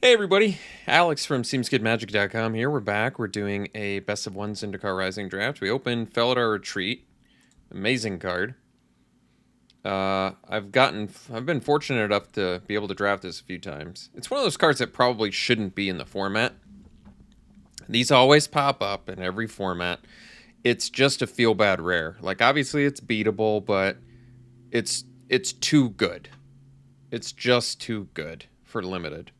Hey everybody, Alex from SeemsGoodMagic.com here. We're back. We're doing a best of one Zendikar Rising draft. We opened Felidar Retreat. Amazing card. I've been fortunate enough to be able to draft this a few times. It's one of those cards that probably shouldn't be in the format. These always pop up in every format. It's just a feel bad rare. Like obviously it's beatable, but it's too good. It's just too good for limited.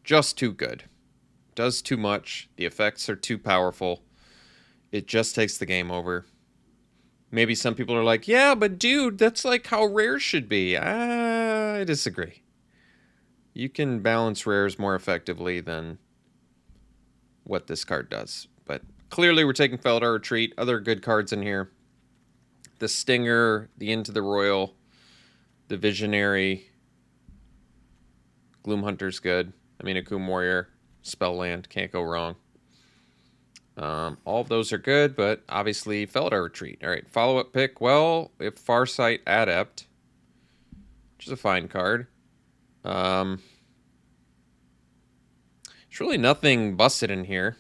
Just too good. Does too much. The effects are too powerful. It just takes the game over. Maybe some people are like, yeah, but dude, that's like how rares should be. I disagree. You can balance rares more effectively than what this card does. But clearly we're taking Felidar Retreat. Other good cards in here. The Stinger, the Into the Royal, the Visionary. Gloomhunter's good. I mean, Akum Warrior, Spellland, can't go wrong. All of those are good, but obviously Felidar Retreat. All right, follow-up pick. Well, if Farsight Adept, which is a fine card. There's really nothing busted in here.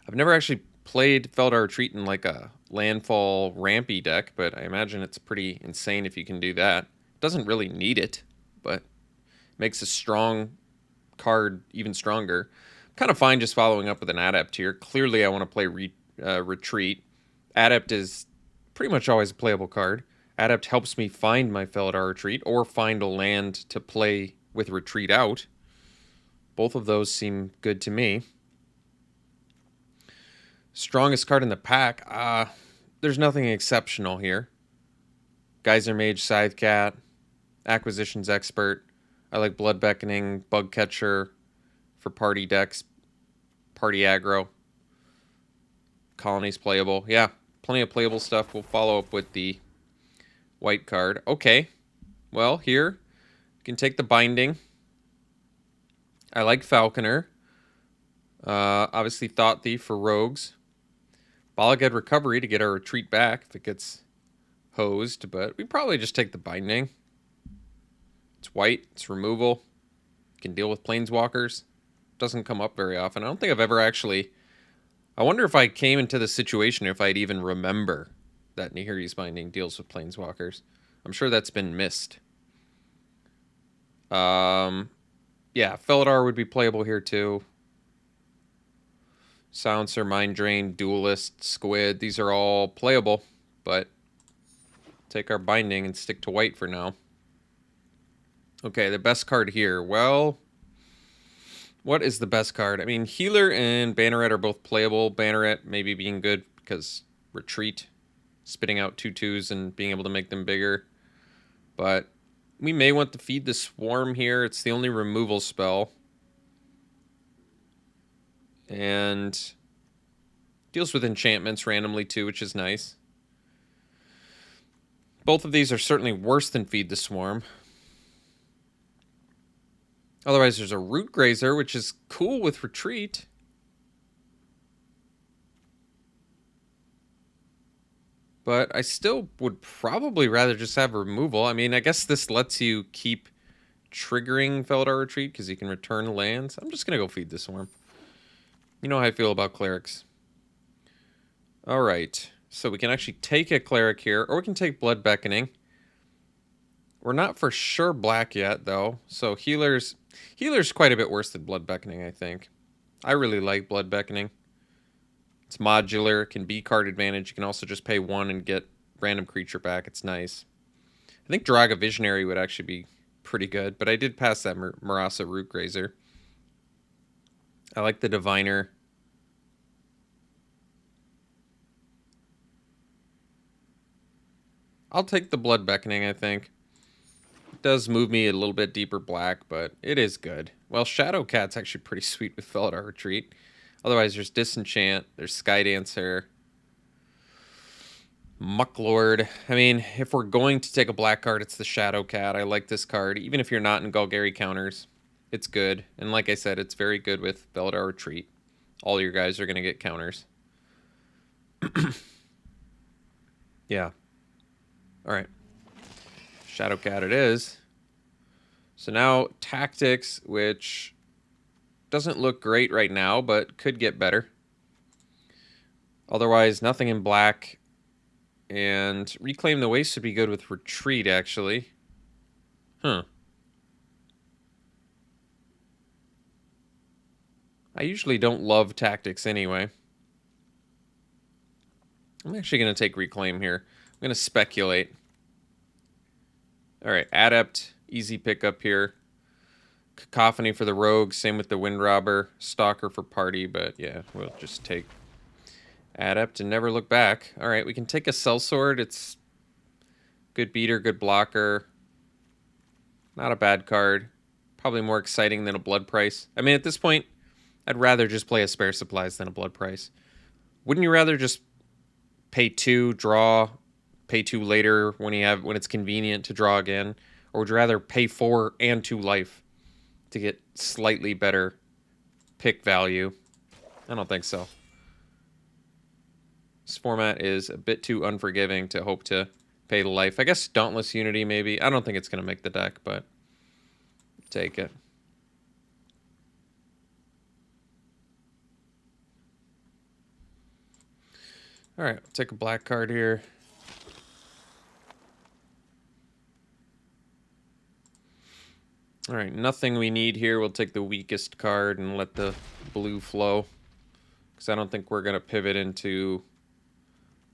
I've never actually played Felidar Retreat in like a landfall rampy deck, but I imagine it's pretty insane if you can do that. Doesn't really need it, but makes a strong card even stronger. Kind of fine just following up with an Adept here. Clearly I want to play Retreat. Adept is pretty much always a playable card. Adept helps me find my Felidar Retreat or find a land to play with Retreat out. Both of those seem good to me. Strongest card in the pack. There's nothing exceptional here. Geyser Mage, Scythecat, Acquisitions Expert. I like Blood Beckoning, Bug Catcher for party decks, party aggro. Colony's playable. Yeah, plenty of playable stuff. We'll follow up with the white card. Okay, well, here you can take the Binding. I like Falconer. Obviously Thought Thief for rogues. Balagad Recovery to get our retreat back if it gets hosed, but we probably just take the Binding. It's white, it's removal. Can deal with planeswalkers. Doesn't come up very often. I don't think I've ever actually... I wonder if I came into this situation if I'd even remember that Nihiri's Binding deals with planeswalkers. I'm sure that's been missed. Yeah, Felidar would be playable here too. Silencer, Mind Drain, Duelist, Squid. These are all playable, but take our Binding and stick to white for now. Okay, the best card here. Well, what is the best card? I mean, Healer and Banneret are both playable. Banneret maybe being good because Retreat, spitting out 2/2s and being able to make them bigger. But we may want to feed the Swarm here. It's the only removal spell. And deals with enchantments randomly too, which is nice. Both of these are certainly worse than Feed the Swarm. Otherwise, there's a Root Grazer, which is cool with Retreat. But I still would probably rather just have removal. I mean, I guess this lets you keep triggering Felidar Retreat because you can return lands. I'm just going to go Feed the Swarm. You know how I feel about clerics. All right. So we can actually take a cleric here, or we can take Blood Beckoning. We're not for sure black yet, though. So Healer's quite a bit worse than Blood Beckoning, I think. I really like Blood Beckoning. It's modular, can be card advantage. You can also just pay 1 and get random creature back. It's nice. I think Draga Visionary would actually be pretty good, but I did pass that Marasa Root Grazer. I like the Diviner. I'll take the Blood Beckoning, I think. It does move me a little bit deeper black, but it is good. Well, Shadowcat's actually pretty sweet with Felidar Retreat. Otherwise, there's Disenchant, there's Skydancer, Mucklord. I mean, if we're going to take a black card, it's the Shadowcat. I like this card. Even if you're not in Golgari counters, it's good. And like I said, it's very good with Felidar Retreat. All your guys are going to get counters. Yeah. All right. Shadowcat it is. So now Tactics, which doesn't look great right now, but could get better. Otherwise, nothing in black. And Reclaim the Waste would be good with Retreat, actually. Huh. I usually don't love Tactics anyway. I'm actually going to take Reclaim here. I'm going to speculate. All right, Adept, easy pickup here. Cacophony for the Rogue, same with the Windrobber. Stalker for Party, but yeah, we'll just take Adept and never look back. All right, we can take a Sellsword. It's good beater, good blocker. Not a bad card. Probably more exciting than a Blood Price. I mean, at this point, I'd rather just play a Spare Supplies than a Blood Price. Wouldn't you rather just pay 2, draw, pay 2 later when it's convenient to draw again? Or would you rather pay 4 and 2 life to get slightly better pick value? I don't think so. This format is a bit too unforgiving to hope to pay the life. I guess Dauntless Unity maybe. I don't think it's going to make the deck, but take it. All right, I'll take a black card here. All right, nothing we need here. We'll take the weakest card and let the blue flow, because I don't think we're going to pivot into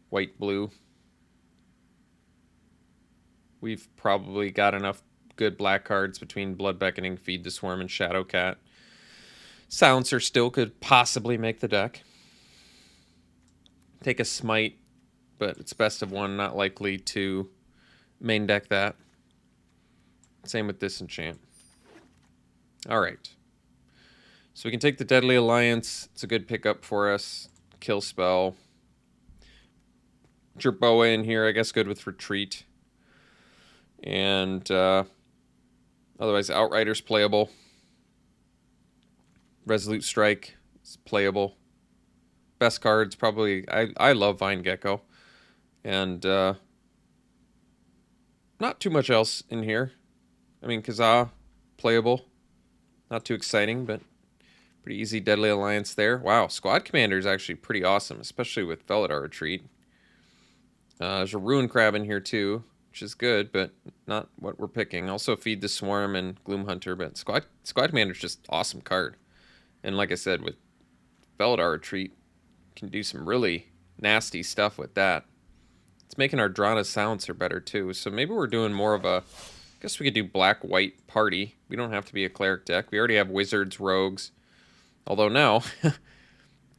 white-blue. We've probably got enough good black cards between Blood Beckoning, Feed the Swarm, and Shadowcat. Silencer still could possibly make the deck. Take a Smite, but it's best of 1, not likely to main deck that. Same with Disenchant. All right. So we can take the Deadly Alliance. It's a good pickup for us. Kill spell. Jerboa in here, I guess good with Retreat. And otherwise, Outrider's playable. Resolute Strike is playable. Best cards, probably, I love Vine Gecko. And not too much else in here. I mean, Kazaa, playable. Not too exciting, but pretty easy Deadly Alliance there. Wow, Squad Commander is actually pretty awesome, especially with Felidar Retreat. There's a Ruin Crab in here too, which is good, but not what we're picking. Also Feed the Swarm and Gloom Hunter, but Squad Commander is just awesome card. And like I said, with Felidar Retreat, can do some really nasty stuff with that. It's making our Drana Silencer better too, so maybe we're doing more of a... I guess we could do black-white Party. We don't have to be a Cleric deck. We already have Wizards, Rogues. Although now...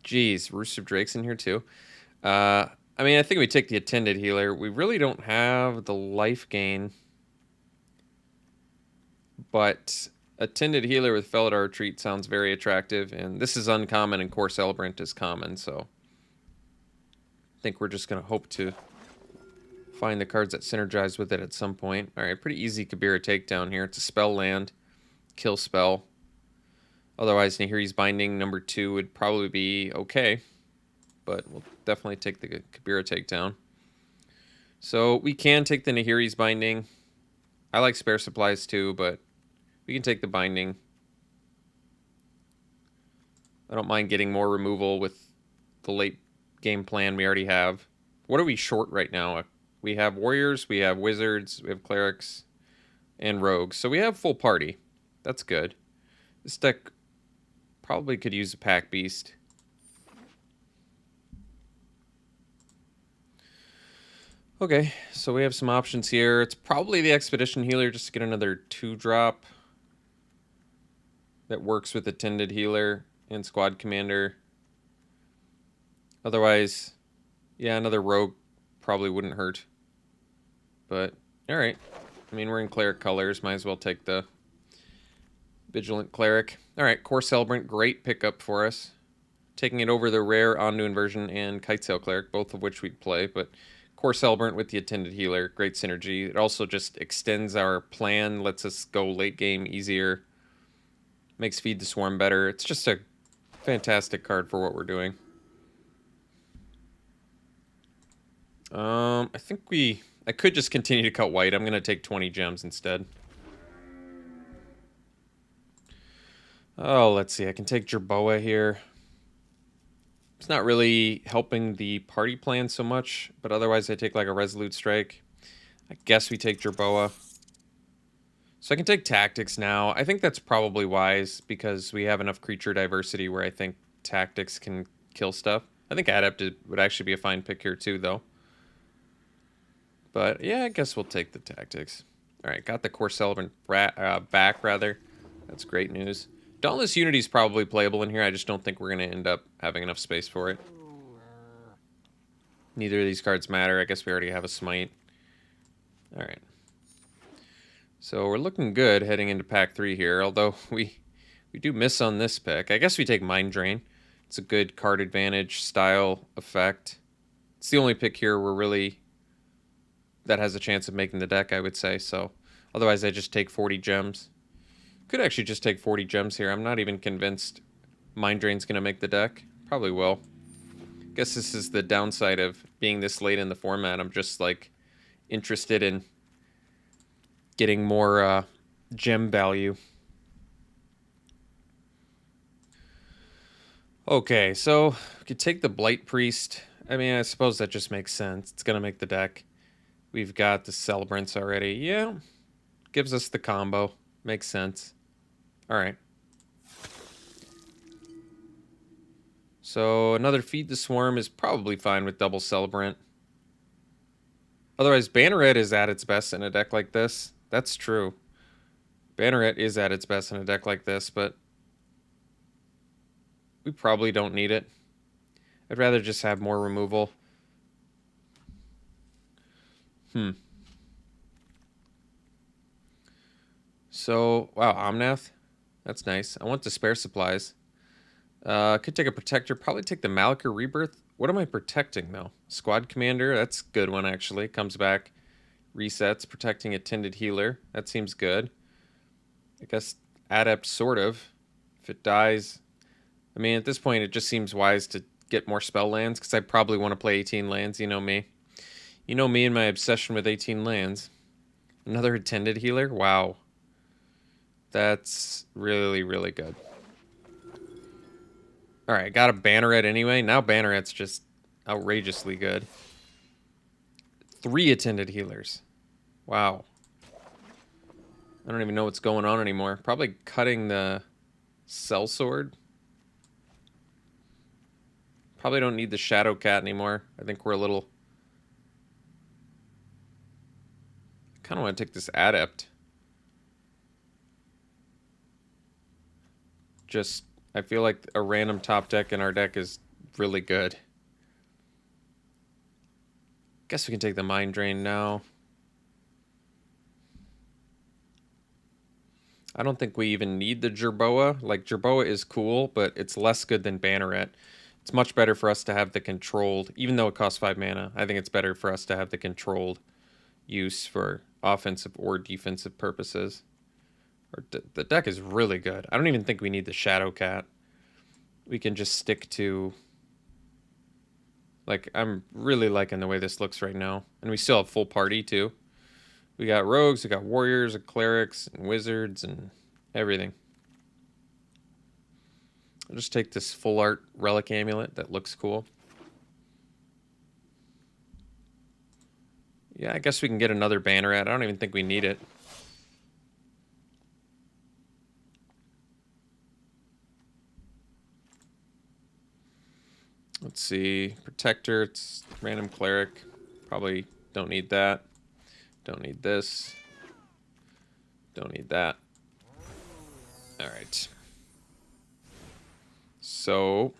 Geez, Roost of Drake's in here too. I mean, I think we take the Attended Healer. We really don't have the life gain. But Attended Healer with Felidar Retreat sounds very attractive. And this is uncommon and Core Celebrant is common. So I think we're just going to hope to find the cards that synergize with it at some point. All right, pretty easy Kabira Takedown here. It's a spell land. Kill spell. Otherwise, Nahiri's Binding number 2 would probably be okay. But we'll definitely take the Kabira Takedown. So we can take the Nahiri's Binding. I like Spare Supplies too, but we can take the Binding. I don't mind getting more removal with the late game plan we already have. What are we short right now? We have Warriors, we have Wizards, we have Clerics, and Rogues. So we have full party. That's good. This deck probably could use a Pack Beast. Okay, so we have some options here. It's probably the Expedition Healer just to get another 2-drop that works with Attended Healer and Squad Commander. Otherwise, yeah, another Rogue probably wouldn't hurt. But, alright. I mean, we're in Cleric colors. Might as well take the Vigilant Cleric. Alright, Core Celebrant, great pickup for us. Taking it over the rare Ondu Inversion and Kitesail Cleric, both of which we'd play, but Core Celebrant with the Attended Healer, great synergy. It also just extends our plan, lets us go late game easier, makes Feed the Swarm better. It's just a fantastic card for what we're doing. I think I could just continue to cut white. I'm going to take 20 gems instead. Oh, let's see. I can take Jerboa here. It's not really helping the party plan so much, but otherwise I take like a Resolute Strike. I guess we take Jerboa. So I can take Tactics now. I think that's probably wise because we have enough creature diversity where I think Tactics can kill stuff. I think Adept would actually be a fine pick here too, though. But yeah, I guess we'll take the Tactics. All right, got the Core Celebrant back, rather. That's great news. Dauntless Unity is probably playable in here. I just don't think we're going to end up having enough space for it. Neither of these cards matter. I guess we already have a Smite. All right. So we're looking good heading into pack 3 here, although we do miss on this pick. I guess we take Mind Drain. It's a good card advantage style effect. It's the only pick here we're really that has a chance of making the deck, I would say. So otherwise I just take 40 gems. Could actually just take 40 gems here. I'm not even convinced Mind Drain's going to make the deck. Probably will. Guess this is the downside of being this late in the format. I'm just like interested in getting more gem value. Okay, so we could take the Blight Priest. I mean, I suppose that just makes sense. It's going to make the deck. We've got the Celebrants already. Yeah, gives us the combo. Makes sense. All right. So another Feed the Swarm is probably fine with double Celebrant. Otherwise, Banneret is at its best in a deck like this. That's true. Banneret is at its best in a deck like this, but we probably don't need it. I'd rather just have more removal. So, wow, Omnath. That's nice. I want the spare supplies. Could take a Protector. Probably take the Malakir Rebirth. What am I protecting, though? Squad Commander. That's a good one, actually. Comes back. Resets. Protecting a Tended Healer. That seems good. I guess Adept, sort of. If it dies... I mean, at this point, it just seems wise to get more spell lands, because I probably want to play 18 lands. You know me. You know me and my obsession with 18 lands. Another Tended Healer? Wow. That's really, really good. Alright, got a Banneret anyway. Now Banneret's just outrageously good. 3 Attended Healers. Wow. I don't even know what's going on anymore. Probably cutting the Sellsword. Probably don't need the Shadow Cat anymore. I think we're a little... I kind of want to take this Adept. Just, I feel like a random top deck in our deck is really good. Guess we can take the Mind Drain now. I don't think we even need the Jerboa. Like, Jerboa is cool, but it's less good than Banneret. It's much better for us to have the controlled, even though it costs 5 mana, I think it's better for us to have the controlled use for offensive or defensive purposes. The deck is really good. I don't even think we need the Shadow Cat. We can just stick to... Like, I'm really liking the way this looks right now. And we still have full party, too. We got rogues, we got warriors, and clerics, and wizards, and everything. I'll just take this full art relic amulet. That looks cool. Yeah, I guess we can get another Banneret. I don't even think we need it. Let's see. Protector, it's random cleric. Probably don't need that. Don't need this. Don't need that. Alright. So,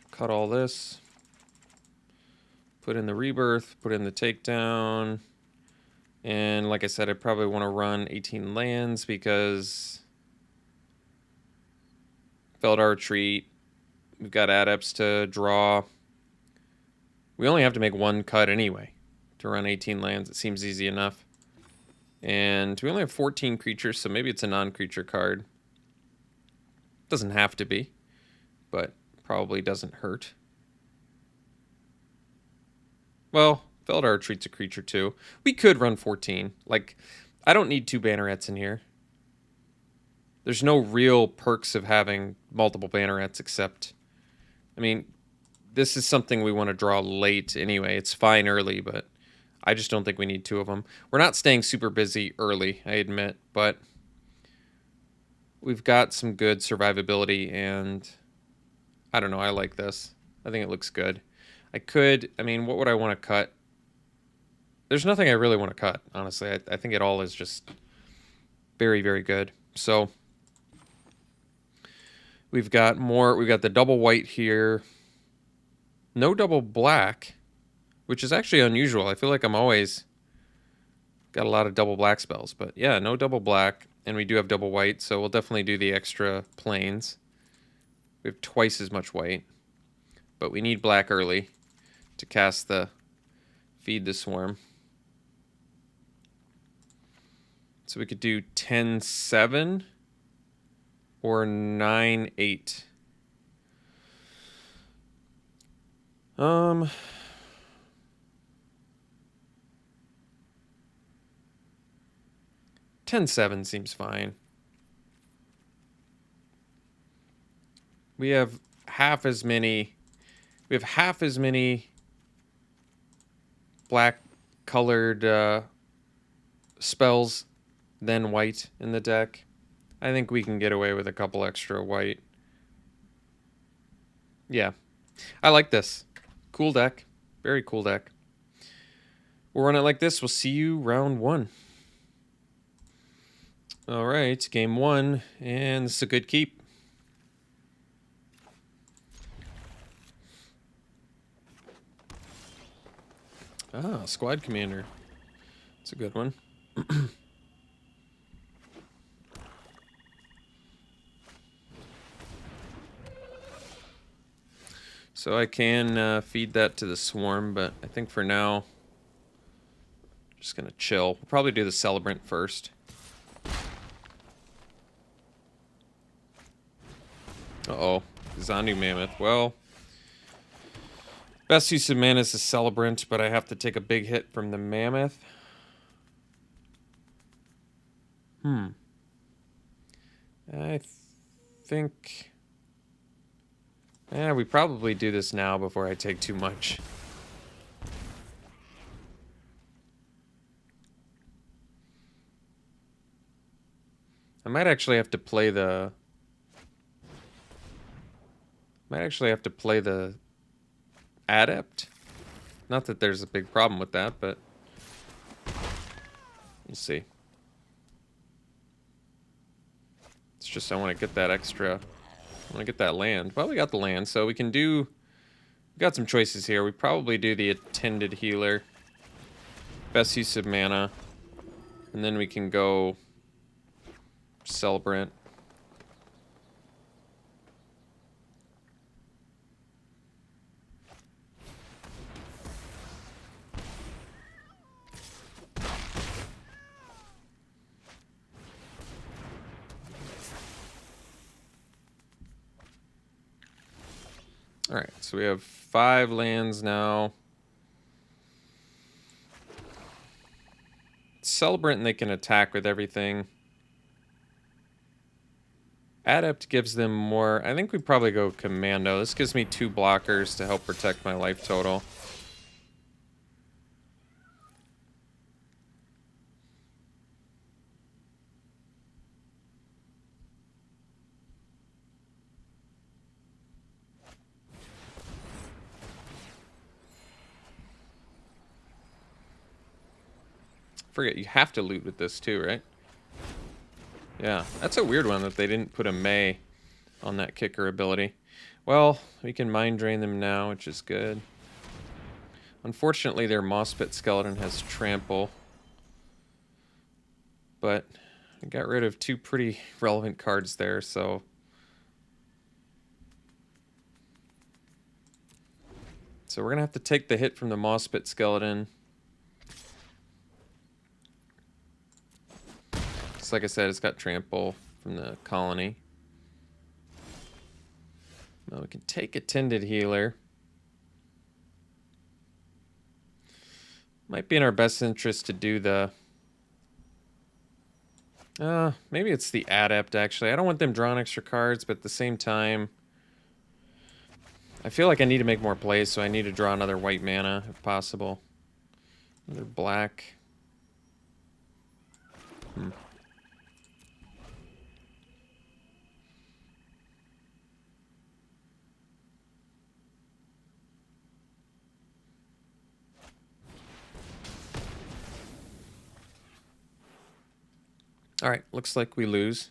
cut all this. Put in the Rebirth. Put in the Takedown. And like I said, I probably want to run 18 lands because Feldar Retreat. We've got Adepts to draw. We only have to make one cut anyway to run 18 lands. It seems easy enough. And we only have 14 creatures, so maybe it's a non-creature card. Doesn't have to be, but probably doesn't hurt. Well, Feldar Retreat's a creature too. We could run 14. Like, I don't need 2 Bannerets in here. There's no real perks of having multiple bannerets except, I mean, this is something we want to draw late anyway. It's fine early, but I just don't think we need two of them. We're not staying super busy early, I admit, but we've got some good survivability, and I don't know, I like this. I think it looks good. I mean, what would I want to cut? There's nothing I really want to cut, honestly. I think it all is just very, very good. So we've got the double white here. No double black, which is actually unusual. I feel like I'm always got a lot of double black spells, but yeah, no double black, and we do have double white, so we'll definitely do the extra planes. We have twice as much white, but we need black early to cast the feed the swarm. So we could do 10-7 or 9-8. 10-7 seems fine. We have half as many black colored spells than white in the deck. I think we can get away with a couple extra white. Yeah. I like this. Cool deck. Very cool deck. We'll run it like this. We'll see you round 1. All right, game 1, and this is a good keep. Ah, squad commander. It's a good one. So I can feed that to the swarm, but I think for now, just gonna chill. We'll probably do the celebrant first. Uh-oh, Zondu Mammoth. Well, best use of mana is the celebrant, but I have to take a big hit from the Mammoth. I think... Yeah, we probably do this now before I take too much. I might actually have to play the... Adept. Not that there's a big problem with that, but... We'll see. It's just I want to get that extra... I want to get that land. Well, we got the land, so we can do... We've got some choices here. We probably do the Attended Healer. Best use of mana. And then we can go... Celebrant. Alright, so we have 5 lands now. Celebrant, and they can attack with everything. Adept gives them more. I think we probably go Commando. This gives me 2 blockers to help protect my life total. Forget, you have to loot with this too, right? Yeah, that's a weird one that they didn't put a May on that kicker ability. Well, we can mind drain them now, which is good. Unfortunately, their Moss Pit Skeleton has trample. But I got rid of 2 pretty relevant cards there, so... So we're going to have to take the hit from the Moss Pit Skeleton. Like I said, it's got trample from the colony. Now we can take Attended Healer. Might be in our best interest to do the Maybe it's the Adept, actually. I don't want them drawing extra cards, but at the same time, I feel like I need to make more plays, so I need to draw another white mana, if possible. Another black. Alright, looks like we lose.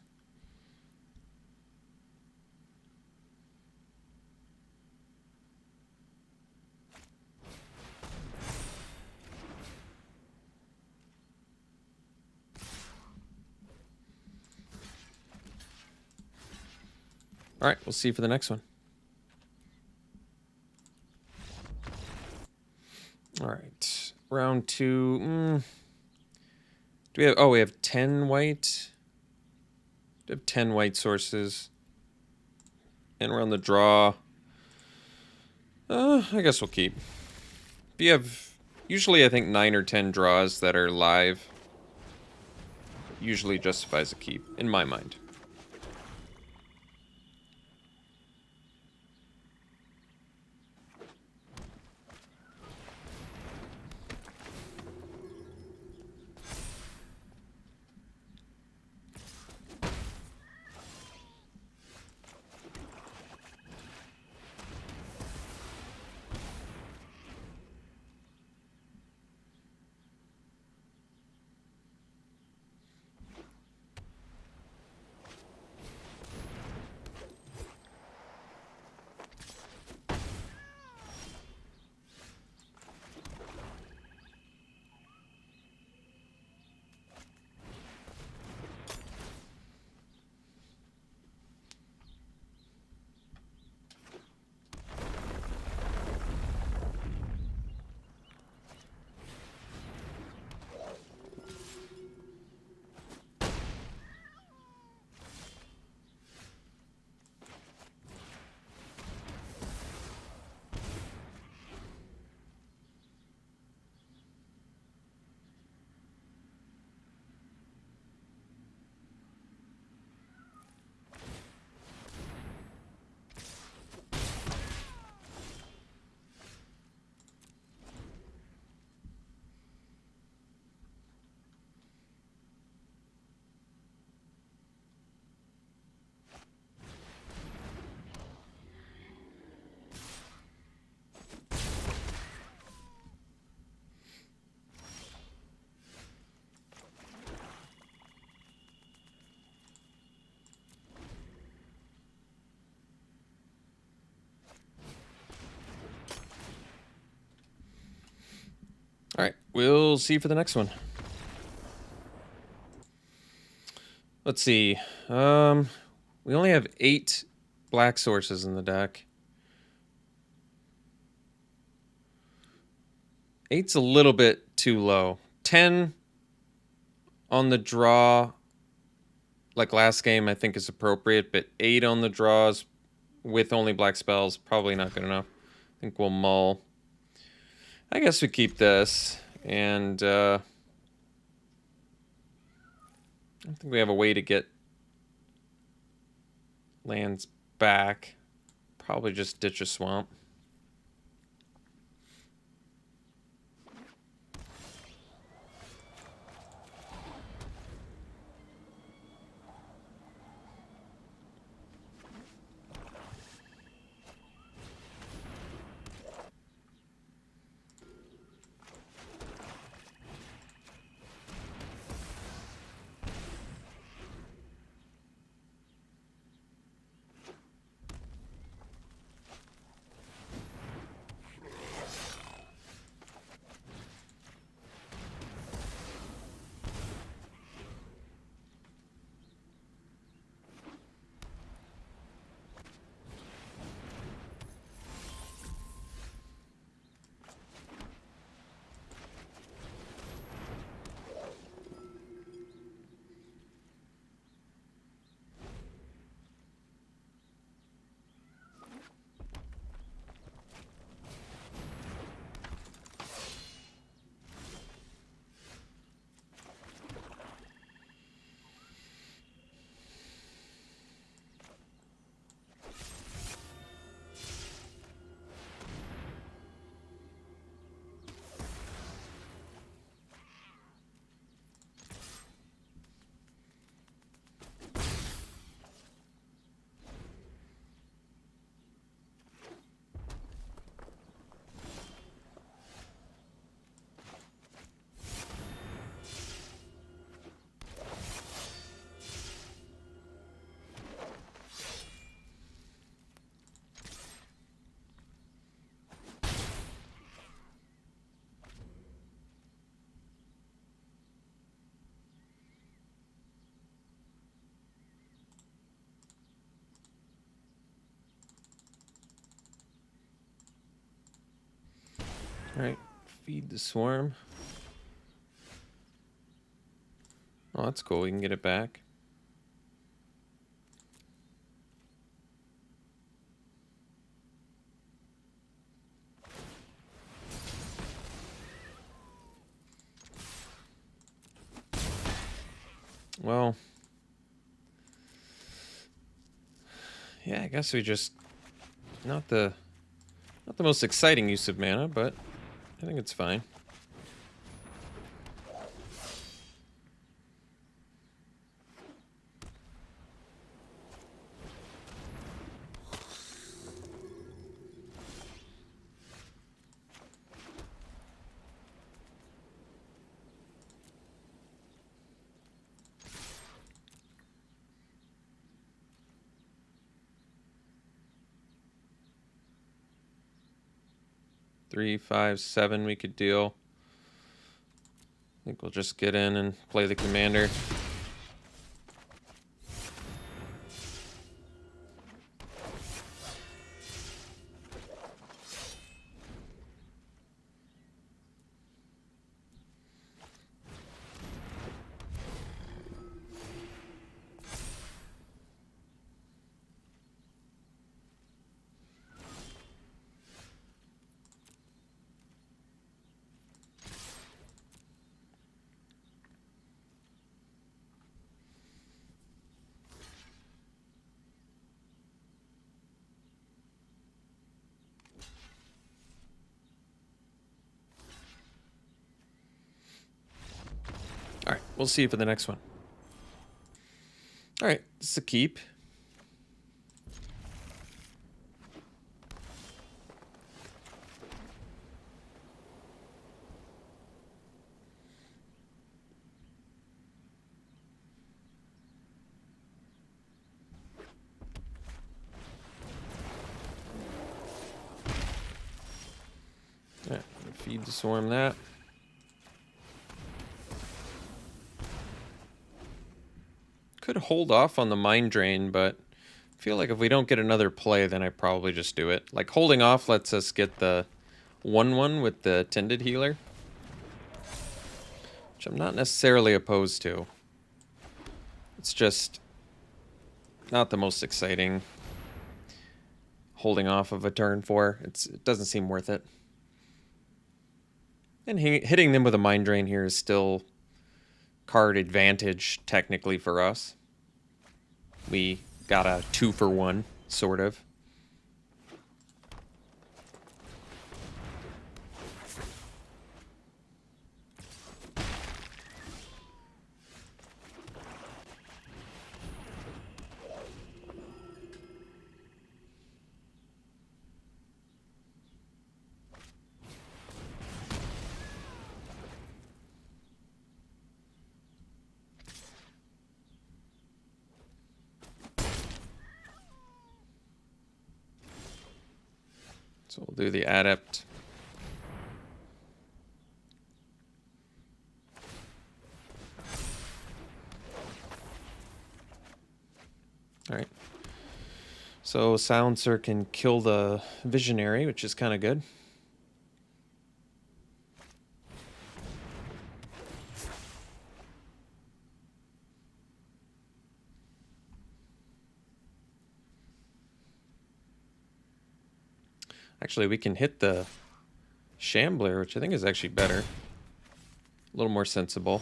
Alright, we'll see for the next one. Alright, round 2. Do we have... Oh, we have 10 white. We have 10 white sources. And we're on the draw. I guess we'll keep. If you have... Usually, I think 9 or 10 draws that are live usually justifies a keep, in my mind. Alright, we'll see for the next one. Let's see. We only have 8 black sources in the deck. 8's a little bit too low. 10 on the draw, like last game, I think is appropriate, but 8 on the draws with only black spells, probably not good enough. I think we'll mull. I guess we keep this, and I don't think we have a way to get lands back. Probably just ditch a swamp. Alright, feed the swarm. Oh, that's cool. We can get it back. Well, yeah, I guess we just not the most exciting use of mana, but I think it's fine. Three, 5, 7 we could deal. I think we'll just get in and play the commander. All right, we'll see you for the next one. All right, this is a keep. All right, feed the swarm that. Could hold off on the mind drain, but I feel like if we don't get another play, then I probably just do it. Like, holding off lets us get the 1/1 with the Tended Healer, which I'm not necessarily opposed to. It's just not the most exciting holding off of a turn for. It doesn't seem worth it. And hitting them with a mind drain here is still card advantage technically for us. We got a 2-for-1, sort of. So we'll do the Adept. All right. So Silencer can kill the Visionary, which is kind of good. Actually, we can hit the Shambler, which I think is actually better. A little more sensible.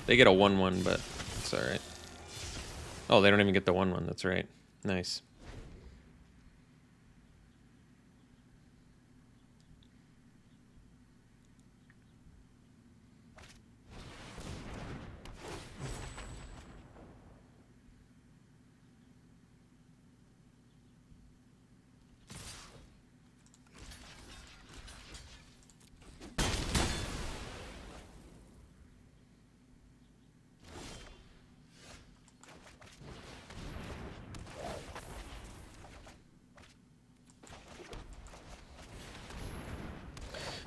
They get a 1/1, but it's all right. Oh, they don't even get the 1/1. That's right. Nice.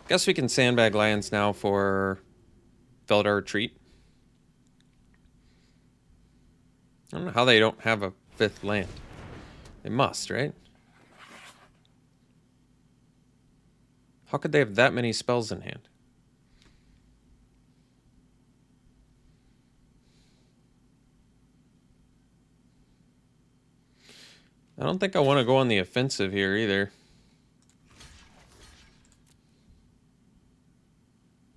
Guess we can sandbag lands now for Veldar Retreat. I don't know how they don't have a 5th land. They must, right? How could they have that many spells in hand? I don't think I want to go on the offensive here either.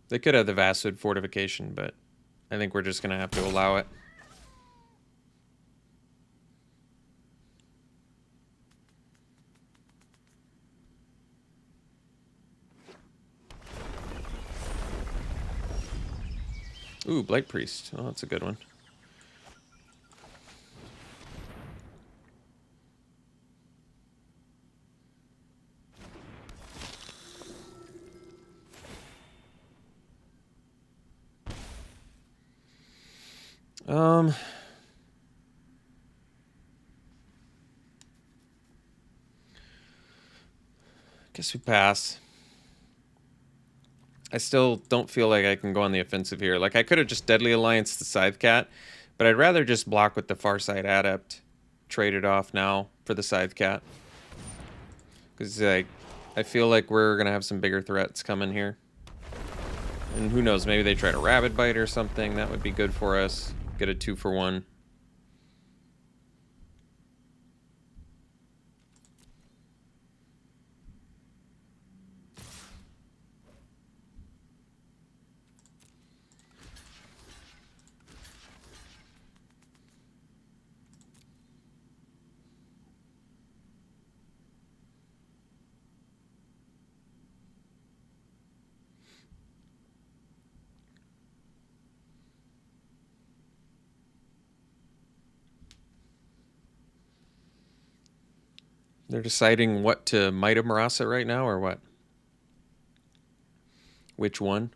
They could have the Vasswood fortification, but I think we're just going to have to allow it. Ooh, Blight Priest. Oh, that's a good one. Guess we pass. I still don't feel like I can go on the offensive here. Like, I could have just Deadly Alliance the Scythe Cat, but I'd rather just block with the Farsight Adept, trade it off now for the Scythe Cat. Because, like, I feel like we're going to have some bigger threats coming here. And who knows, maybe they try to Rabid Bite or something. That would be good for us. Get a 2-for-1. They're deciding what to Might of Marasa right now, or what? Which one?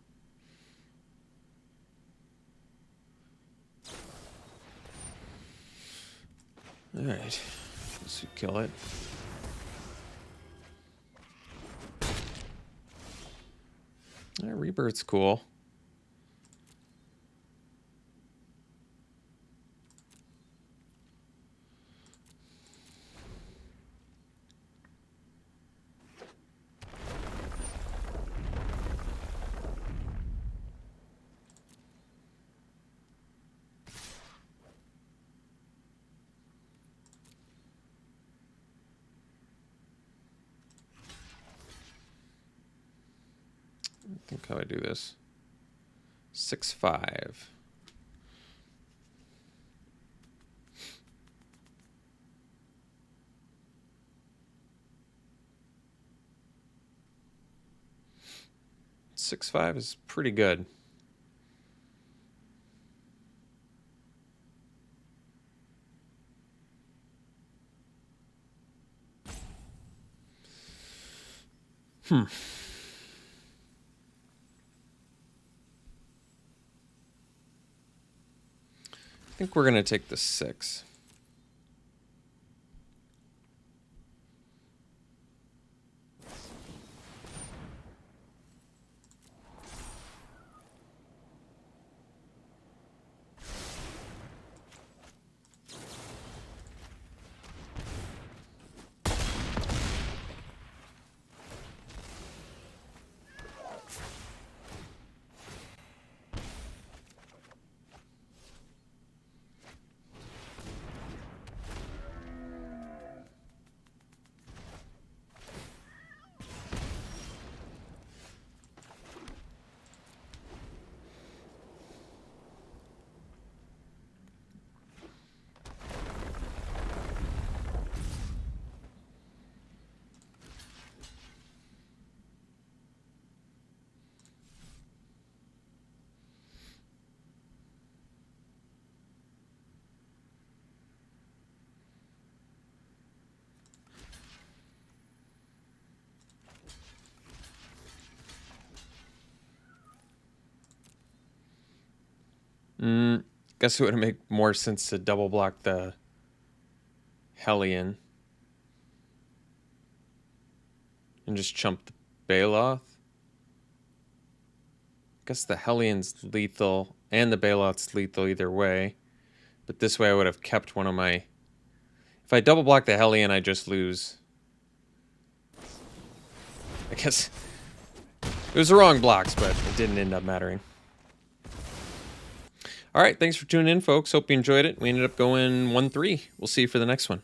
Alright. Let's kill it. Rebirth's cool. I think how I do this. 6-5. Six five is pretty good. I think we're going to take the 6. Guess it would make more sense to double block the Hellion and just chump the Baloth. Guess the Hellion's lethal and the Baloth's lethal either way, but this way I would have kept one of my... If I double block the Hellion, I just lose. I guess It was the wrong blocks, but it didn't end up mattering. All right, thanks for tuning in, folks. Hope you enjoyed it. We ended up going 1-3. We'll see you for the next one.